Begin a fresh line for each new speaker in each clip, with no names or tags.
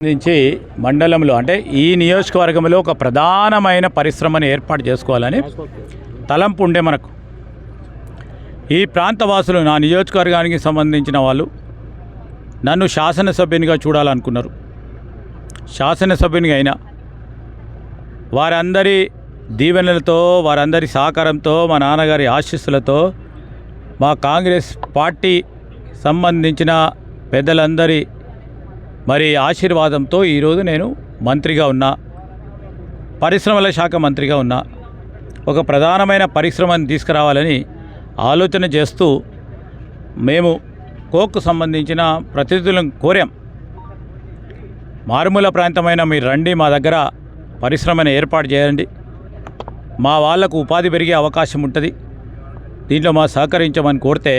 నుంచి మండలంలో అంటే ఈ నియోజకవర్గంలో ఒక ప్రధానమైన పరిశ్రమను ఏర్పాటు చేసుకోవాలని తలంపు ఉండే మనకు. ఈ ప్రాంతవాసులు నా నియోజకవర్గానికి సంబంధించిన వాళ్ళు నన్ను శాసనసభ్యునిగా చూడాలనుకున్నారు. శాసనసభ్యునిగా అయినా వారందరి దీవెనలతో, వారందరి సహకారంతో, మా నాన్నగారి ఆశీస్సులతో, మా కాంగ్రెస్ పార్టీ సంబంధించిన పెద్దలందరి ఆశీర్వాదంతో ఈరోజు నేను మంత్రిగా ఉన్నా, పరిశ్రమల శాఖ మంత్రిగా ఉన్నా. ఒక ప్రధానమైన పరిశ్రమను తీసుకురావాలని ఆలోచన చేస్తూ మేము కోక్కు సంబంధించిన ప్రతినిధులను కోరాం. మారుమూల ప్రాంతమైన మీరు రండి, మా దగ్గర పరిశ్రమను ఏర్పాటు చేయండి, మా వాళ్లకు ఉపాధి పెరిగే అవకాశం ఉంటుంది, దీంట్లో మా సహకరించమని కోరితే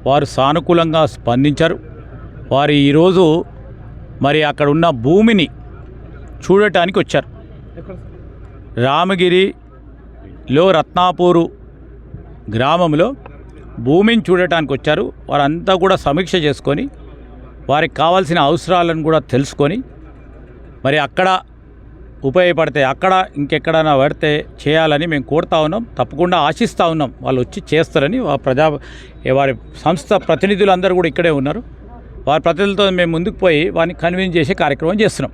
వారు సానుకూలంగా స్పందించారు. వారు ఈరోజు అక్కడ ఉన్న భూమిని చూడటానికి వచ్చారు. రామగిరిలో రత్నాపూరు గ్రామంలో భూమిని చూడటానికి వచ్చారు. వారంతా కూడా సమీక్ష చేసుకొని వారికి కావాల్సిన అవసరాలను కూడా తెలుసుకొని అక్కడ ఉపయోగపడితే అక్కడ ఇంకెక్కడైనా పడితే చేయాలని మేము కోరుతా ఉన్నాం. తప్పకుండా ఆశిస్తూ ఉన్నాం వాళ్ళు వచ్చి చేస్తారని. వారి సంస్థ ప్రతినిధులు అందరూ కూడా ఇక్కడే ఉన్నారు. వారి ప్రతినిధులతో మేము ముందుకు పోయి వారిని కన్విన్స్ చేసే కార్యక్రమం చేస్తున్నాం.